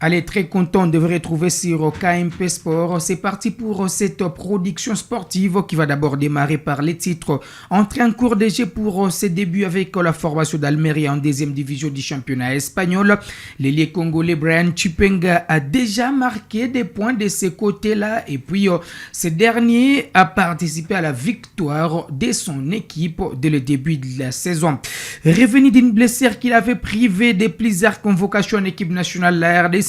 Allez, très content de vous retrouver sur KMP Sport. C'est parti pour cette production sportive qui va d'abord démarrer par les titres. Entrée en cours de jeu pour ses débuts avec la formation d'Almeria en deuxième division du championnat espagnol. L'ailier congolais Brian Chipenga a déjà marqué des points de ce côté-là et puis ce dernier a participé à la victoire de son équipe dès le début de la saison. Revenu d'une blessure qu'il avait privé de plusieurs convocations en équipe nationale de la RDC,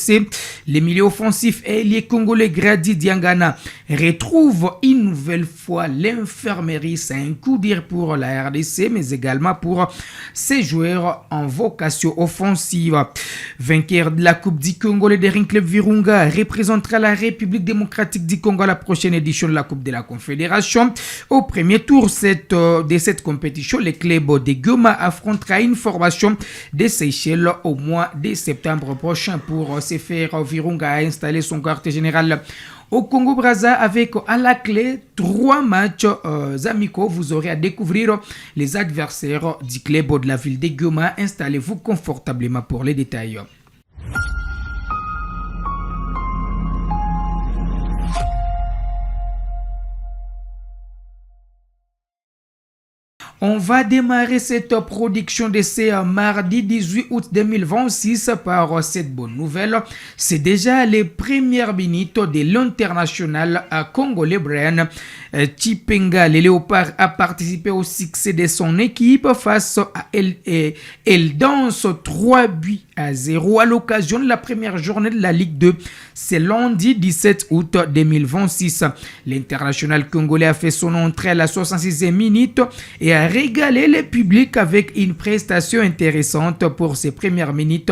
les milieux offensifs et ailier congolais Grady Diangana retrouvent une nouvelle fois l'infirmerie. C'est un coup dur pour la RDC, mais également pour ses joueurs en vocation offensive. Vainqueur de la Coupe du Congo, le Daring Club Virunga représentera la République démocratique du Congo à la prochaine édition de la Coupe de la Confédération. Au premier tour de cette compétition, le club de Goma affrontera une formation des Seychelles au mois de septembre prochain. Pour se faire, Virunga a installé son quartier général au Congo-Brazza avec à la clé 3 matchs amicaux. Vous aurez à découvrir les adversaires du club de la ville de Goma. Installez-vous confortablement pour les détails. On va démarrer cette production de ce mardi 18 août 2026 par cette bonne nouvelle. C'est déjà les premières minutes de l'international congolais Brian Chipenga. Le Léopard a participé au succès de son équipe face à Eldance 3-0 à l'occasion de la première journée de la Ligue 2. C'est lundi 17 août 2026. L'international congolais a fait son entrée à la 66e minute et a régalé le public avec une prestation intéressante pour ses premières minutes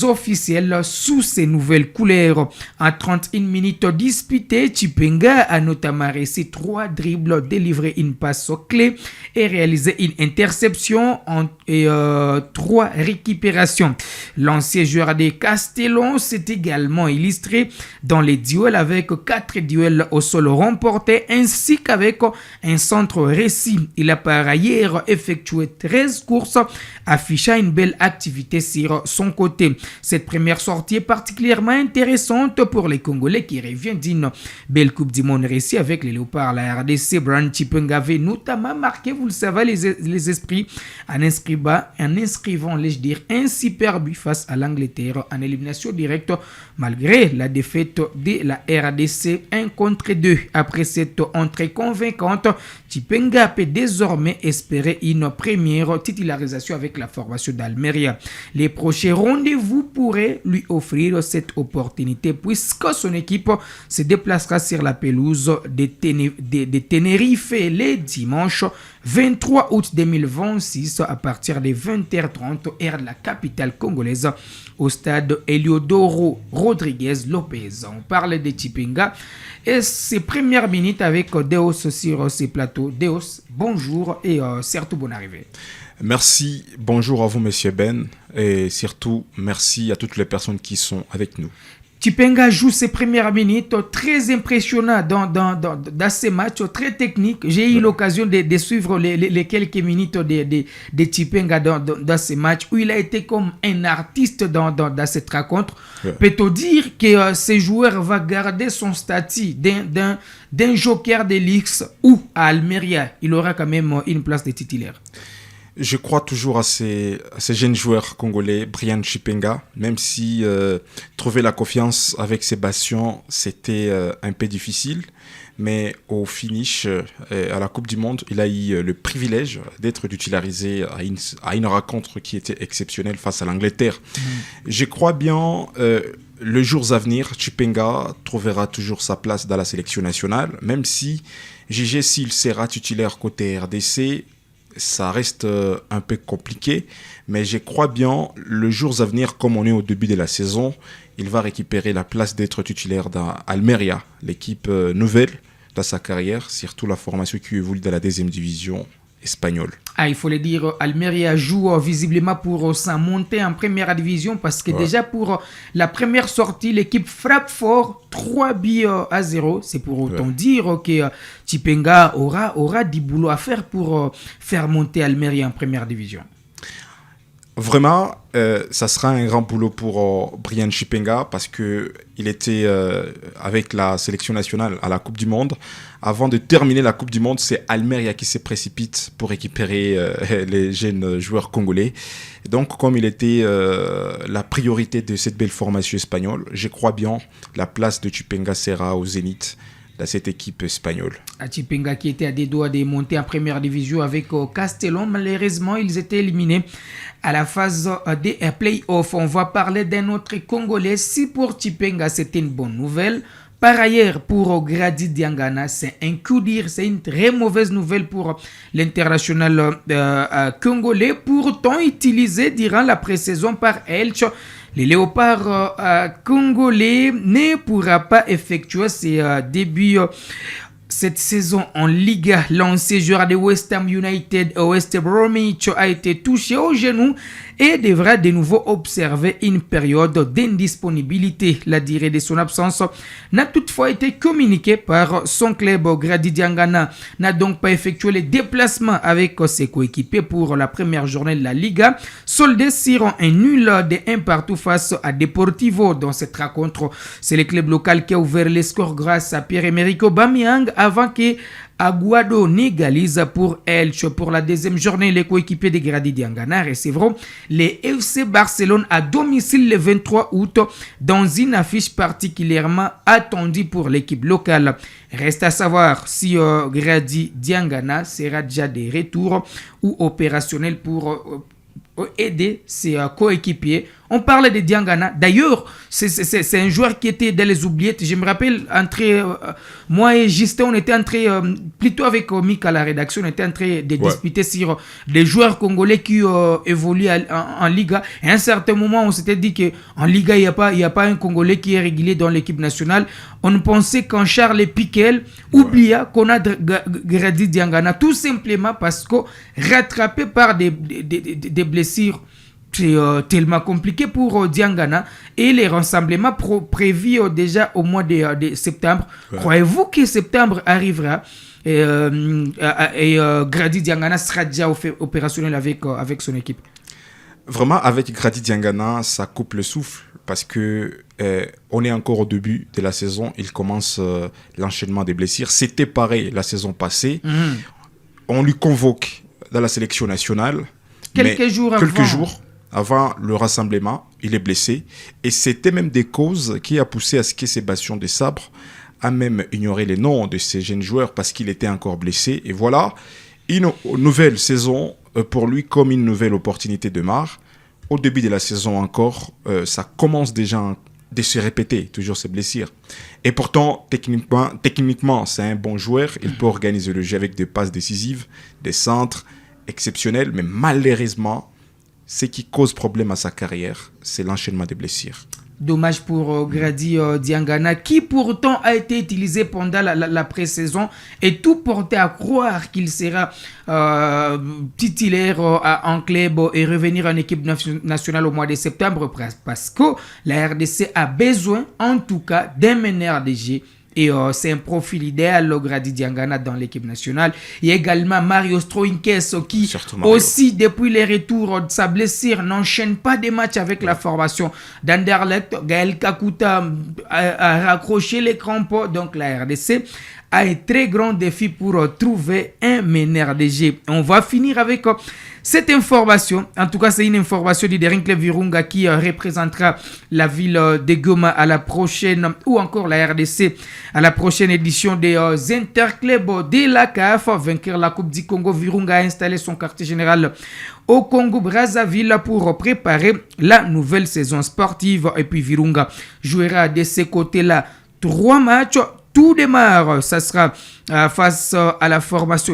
officielles sous ses nouvelles couleurs. En 31 minutes disputées, Chipenga a notamment réussi 3 dribbles, délivré une passe clé et réalisé une interception et 3 récupérations. L'ancien joueur des Castellons s'est également illustré dans les duels avec 4 duels au sol remportés ainsi qu'avec un centre réussi. Il a par ailleurs effectué 13 courses, affichant une belle activité sur son côté. Cette première sortie est particulièrement intéressante pour les Congolais qui reviennent d'une belle Coupe du Monde réussie avec les Léopards. La RDC, Brian Chipenga avait notamment marqué, vous le savez, les esprits en inscrivant, un super but face à l'Angleterre en élimination directe malgré la défaite de la RDC 1-2. Après cette entrée convaincante, Chipenga peut désormais espérer une première titularisation avec la formation d'Almeria. Les prochains rendez-vous pourraient lui offrir cette opportunité puisque son équipe se déplacera sur la pelouse de Tenerife les dimanches 23 août 2026 à partir de 20h30 heure de la capitale congolaise au stade Eliodoro Rodriguez Lopez. On parle de Chipenga et ses premières minutes avec Deos sur ces plateaux. Deos, bonjour et surtout bonne arrivée. Merci, bonjour à vous monsieur Ben et surtout merci à toutes les personnes qui sont avec nous. Chipenga joue ses premières minutes très impressionnant dans ces matchs, très techniques. J'ai eu l'occasion de suivre les quelques minutes de Chipenga dans ces matchs où il a été comme un artiste dans cette rencontre. Ouais. Peut-on dire que ce joueur va garder son statut d'un joker de l'X ou à Almeria, il aura quand même une place de titulaire? Je crois toujours à ces jeunes joueurs congolais, Brian Chipenga, même si trouver la confiance avec Sébastien, c'était un peu difficile. Mais au finish, à la Coupe du Monde, il a eu le privilège d'être titularisé à une rencontre qui était exceptionnelle face à l'Angleterre. Je crois bien, les jours à venir, Chipenga trouvera toujours sa place dans la sélection nationale, même si jugé s'il sera titulaire côté RDC, ça reste un peu compliqué, mais je crois bien, le jours à venir, comme on est au début de la saison, il va récupérer la place d'être titulaire dans Almeria, l'équipe nouvelle dans sa carrière, surtout la formation qui évolue dans la deuxième division espagnole. Il faut le dire, Almeria joue visiblement pour s'en monter en première division parce que déjà pour la première sortie, l'équipe frappe fort 3-0. C'est pour autant dire que Chipenga aura du boulot à faire pour faire monter Almeria en première division. Vraiment, ça sera un grand boulot pour Brian Chipenga parce qu'il était avec la sélection nationale à la Coupe du Monde. Avant de terminer la Coupe du Monde, c'est Almeria qui se précipite pour récupérer les jeunes joueurs congolais. Et donc, comme il était la priorité de cette belle formation espagnole, je crois bien la place de Chipenga sera au Zénith dans cette équipe espagnole. Chipenga qui était à des doigts de monter en première division avec Castellón. Malheureusement, ils étaient éliminés à la phase des playoffs. On va parler d'un autre Congolais. Si pour Chipenga, c'était une bonne nouvelle. Par ailleurs, pour Grady Diangana, c'est un coup dire, c'est une très mauvaise nouvelle pour l'international congolais, pourtant utilisé durant la pré-saison par Elche. Le léopard congolais ne pourra pas effectuer ses débuts cette saison en Liga. L'ancien joueur de West Ham United, West Bromwich, a été touché au genou et devra de nouveau observer une période d'indisponibilité. La durée de son absence n'a toutefois été communiquée par son club. Grady Diangana n'a donc pas effectué les déplacements avec ses coéquipiers pour la première journée de la Liga, soldé sur un nul de 1 partout face à Deportivo. Dans cette rencontre, c'est le club local qui a ouvert les scores grâce à Pierre-Emerick Aubameyang avant que Aguado n'égalise pour Elche. Pour la deuxième journée, les coéquipiers de Grady Diangana recevront les FC Barcelone à domicile le 23 août dans une affiche particulièrement attendue pour l'équipe locale. Reste à savoir si Grady Diangana sera déjà de retour ou opérationnel pour aider ses coéquipiers. On parlait de Diangana. D'ailleurs, c'est un joueur qui était dans les oubliettes. Je me rappelle, moi et Justin, on était entrés, plutôt avec Mika à la rédaction, on était en train de discuter sur des joueurs congolais qui évoluent en Liga. Et à un certain moment, on s'était dit qu'en Liga, il n'y a pas un Congolais qui est régulier dans l'équipe nationale. On pensait qu'en Charles Piquel oublia qu'on a Grady Diangana, tout simplement parce que rattrapé par des blessures, c'est tellement compliqué pour Diangana et les rassemblements prévus déjà au mois de septembre. Croyez-vous que septembre arrivera et Grady Diangana sera déjà opérationnel avec son équipe? Vraiment, avec Grady Diangana, ça coupe le souffle parce que on est encore au début de la saison. Il commence l'enchaînement des blessures. C'était pareil la saison passée. On lui convoque dans la sélection nationale. Quelques jours avant le rassemblement, il est blessé. Et c'était même des causes qui a poussé à ce que Sébastien Desabre a même ignoré les noms de ces jeunes joueurs parce qu'il était encore blessé. Et voilà, une nouvelle saison pour lui comme une nouvelle opportunité de marre. Au début de la saison encore, ça commence déjà de se répéter, toujours ces blessures. Et pourtant, techniquement, c'est un bon joueur. Il peut organiser le jeu avec des passes décisives, des centres exceptionnels, mais malheureusement, ce qui cause problème à sa carrière, c'est l'enchaînement des blessures. Dommage pour Grady Diangana, qui pourtant a été utilisé pendant la pré-saison et tout portait à croire qu'il sera titulaire en club et revenir en équipe nationale au mois de septembre, parce que la RDC a besoin, en tout cas, d'un meneur de jeu. Et c'est un profil idéal, Grady Diangana, dans l'équipe nationale. Il y a également Mario Stroinkes qui, aussi, depuis les retours de sa blessure, n'enchaîne pas des matchs avec la formation d'Anderlecht. Gaël Kakuta a raccroché les crampons. Donc la RDC a un très grand défi pour trouver un meneur de jeu. On va finir avec cette information. En tout cas, c'est une information de Derinkle Virunga qui représentera la ville de Goma à la prochaine, ou encore la RDC à la prochaine édition des Interclubs de la CAF. Vainqueur la Coupe du Congo, Virunga a installé son quartier général au Congo-Brazzaville pour préparer la nouvelle saison sportive. Et puis Virunga jouera de ces côtés-là 3 matchs. Tout démarre, ça sera face à la formation.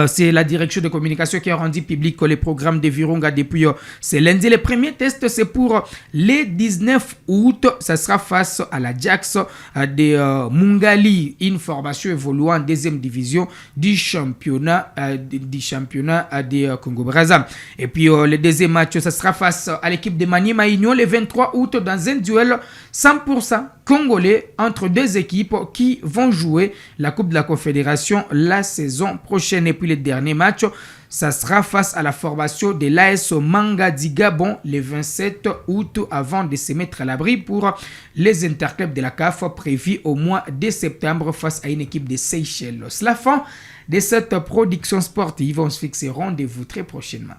C'est la direction de communication qui a rendu public les programmes de Virunga depuis ce lundi. Le premier test, c'est pour le 19 août. Ça sera face à la Jax de Mungali, une formation évoluant en deuxième division du championnat de Congo-Brazza. Et puis le deuxième match, ça sera face à l'équipe de Maniema Union le 23 août dans un duel 100% congolais entre deux équipes qui vont jouer la Coupe de la Confédération la saison prochaine. Et puis le dernier match, ça sera face à la formation de l'AS Mangadi Gabon le 27 août avant de se mettre à l'abri pour les interclubs de la CAF prévus au mois de septembre face à une équipe de Seychelles. C'est la fin de cette production sportive. On se fixe rendez-vous très prochainement.